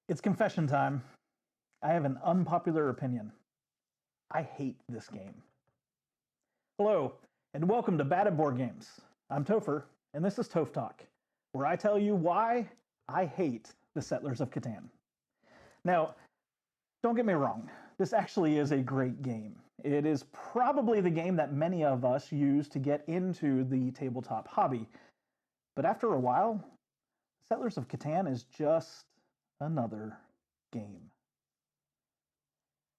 It's confession time. I have an unpopular opinion. I hate this game. Hello, and welcome to Bad at Board Games. I'm Topher, and this is Toph Talk, where I tell you why I hate the Settlers of Catan. Now, don't get me wrong, this actually is a great game. It is probably the game that many of us use to get into the tabletop hobby. But after a while, Settlers of Catan is just another game.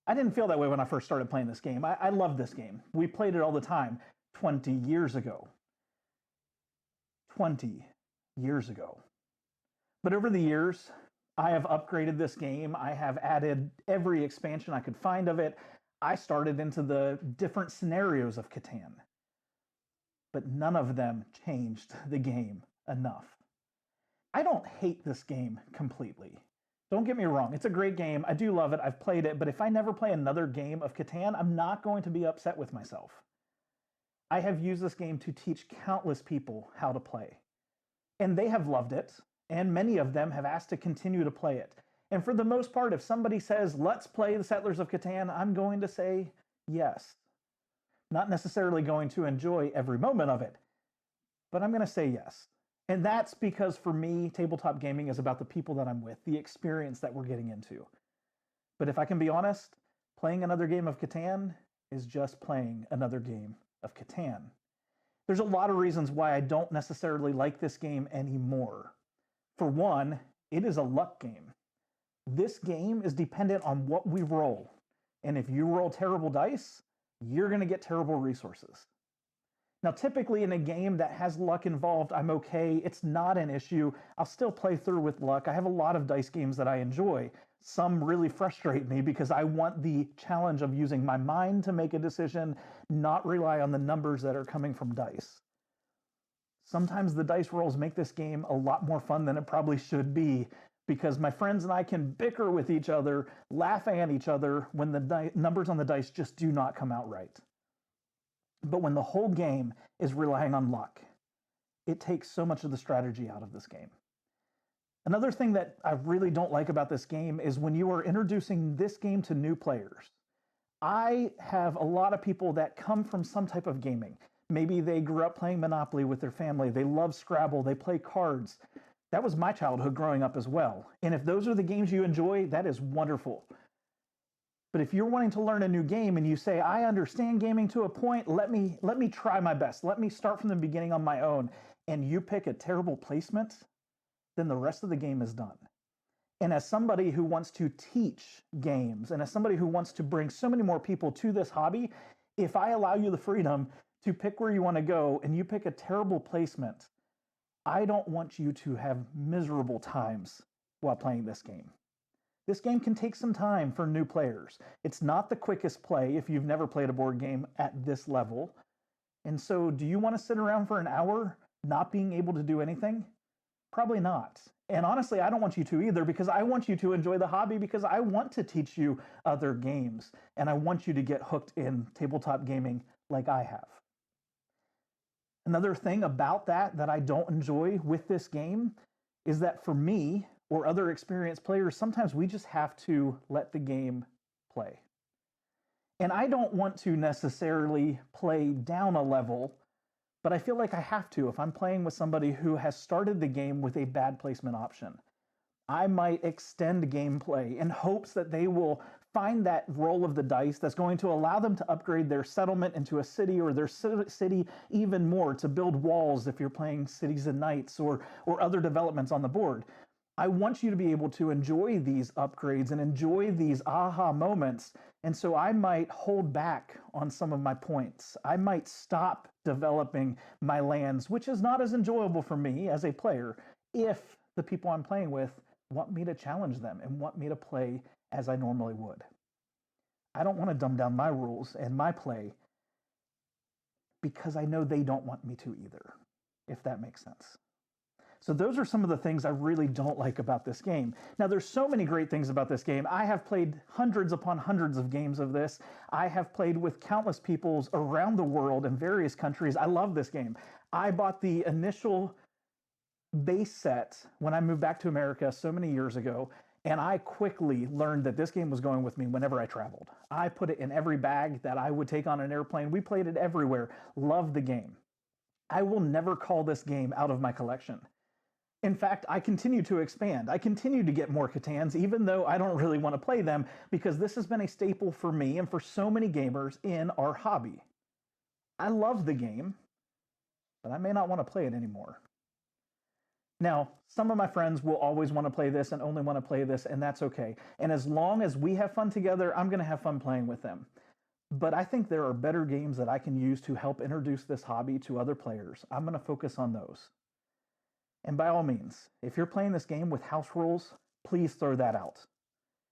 I didn't feel that way when I first started playing this game. I love this game. We played it all the time 20 years ago. 20 years ago. But over the years, I have upgraded this game. I have added every expansion I could find of it. I started into the different scenarios of Catan. But none of them changed the game enough. I don't hate this game completely. Don't get me wrong, it's a great game. I do love it. I've played it, but if I never play another game of Catan, I'm not going to be upset with myself. I have used this game to teach countless people how to play. And they have loved it, and many of them have asked to continue to play it. And for the most part, if somebody says, let's play the Settlers of Catan, I'm going to say yes. Not necessarily going to enjoy every moment of it, but I'm going to say yes. And that's because for me, tabletop gaming is about the people that I'm with, the experience that we're getting into. But if I can be honest, playing another game of Catan is just playing another game of Catan. There's a lot of reasons why I don't necessarily like this game anymore. For one, it is a luck game. This game is dependent on what we roll. And if you roll terrible dice, you're going to get terrible resources. Now, typically in a game that has luck involved, I'm okay. It's not an issue. I'll still play through with luck. I have a lot of dice games that I enjoy. Some really frustrate me because I want the challenge of using my mind to make a decision, not rely on the numbers that are coming from dice. Sometimes the dice rolls make this game a lot more fun than it probably should be because my friends and I can bicker with each other, laughing at each other when the numbers on the dice just do not come out right. But when the whole game is relying on luck, it takes so much of the strategy out of this game. Another thing that I really don't like about this game is when you are introducing this game to new players. I have a lot of people that come from some type of gaming. Maybe they grew up playing Monopoly with their family. They love Scrabble. They play cards. That was my childhood growing up as well. And if those are the games you enjoy, that is wonderful. But if you're wanting to learn a new game and you say, I understand gaming to a point, let me try my best. Let me start from the beginning on my own. And you pick a terrible placement, then the rest of the game is done. And as somebody who wants to teach games, and as somebody who wants to bring so many more people to this hobby, if I allow you the freedom to pick where you want to go and you pick a terrible placement, I don't want you to have miserable times while playing this game. This game can take some time for new players. It's not the quickest play if you've never played a board game at this level. And so do you want to sit around for an hour not being able to do anything? Probably not. And honestly, I don't want you to either because I want you to enjoy the hobby because I want to teach you other games and I want you to get hooked in tabletop gaming like I have. Another thing about that I don't enjoy with this game is that for me, or other experienced players, sometimes we just have to let the game play. And I don't want to necessarily play down a level, but I feel like I have to if I'm playing with somebody who has started the game with a bad placement option. I might extend gameplay in hopes that they will find that roll of the dice that's going to allow them to upgrade their settlement into a city or their city even more, to build walls if you're playing Cities and Knights or other developments on the board. I want you to be able to enjoy these upgrades and enjoy these aha moments. And so I might hold back on some of my points. I might stop developing my lands, which is not as enjoyable for me as a player, if the people I'm playing with want me to challenge them and want me to play as I normally would. I don't want to dumb down my rules and my play because I know they don't want me to either, if that makes sense. So those are some of the things I really don't like about this game. Now, there's so many great things about this game. I have played hundreds upon hundreds of games of this. I have played with countless peoples around the world in various countries. I love this game. I bought the initial base set when I moved back to America so many years ago, And I quickly learned that this game was going with me whenever I traveled. I put it in every bag that I would take on an airplane. We played it everywhere. Loved the game. I will never call this game out of my collection. In fact, I continue to expand. I continue to get more Catans, even though I don't really want to play them, because this has been a staple for me and for so many gamers in our hobby. I love the game, but I may not want to play it anymore. Now, some of my friends will always want to play this and only want to play this, and that's okay. And as long as we have fun together, I'm going to have fun playing with them. But I think there are better games that I can use to help introduce this hobby to other players. I'm going to focus on those. And by all means, if you're playing this game with house rules, please throw that out.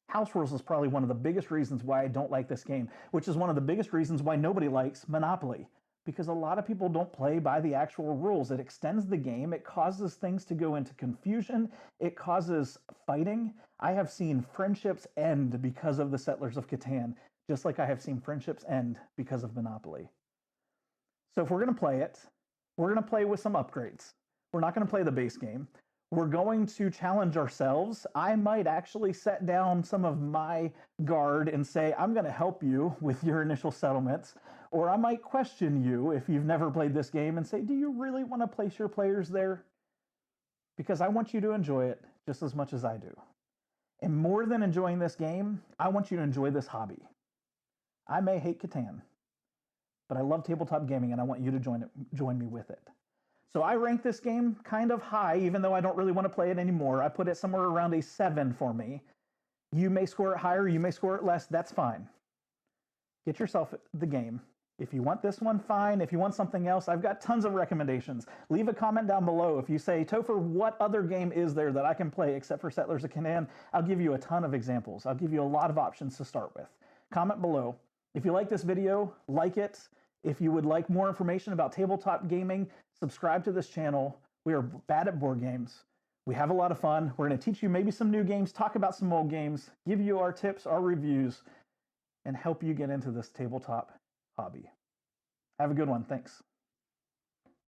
House rules is probably one of the biggest reasons why I don't like this game, which is one of the biggest reasons why nobody likes Monopoly. Because a lot of people don't play by the actual rules. It extends the game. It causes things to go into confusion. It causes fighting. I have seen friendships end because of the Settlers of Catan, just like I have seen friendships end because of Monopoly. So if we're going to play it, we're going to play with some upgrades. We're not going to play the base game. We're going to challenge ourselves. I might actually set down some of my guard and say, I'm going to help you with your initial settlements. Or I might question you if you've never played this game and say, do you really want to place your players there? Because I want you to enjoy it just as much as I do. And more than enjoying this game, I want you to enjoy this hobby. I may hate Catan, but I love tabletop gaming and I want you to join me with it. So I rank this game kind of high, even though I don't really want to play it anymore. I put it somewhere around a 7 for me. You may score it higher, you may score it less, that's fine. Get yourself the game. If you want this one, fine. If you want something else, I've got tons of recommendations. Leave a comment down below. If you say, Topher, what other game is there that I can play except for Settlers of Catan? I'll give you a ton of examples. I'll give you a lot of options to start with. Comment below. If you like this video, like it. If you would like more information about tabletop gaming, subscribe to this channel. We are bad at board games. We have a lot of fun. We're going to teach you maybe some new games, talk about some old games, give you our tips, our reviews, and help you get into this tabletop hobby. Have a good one. Thanks.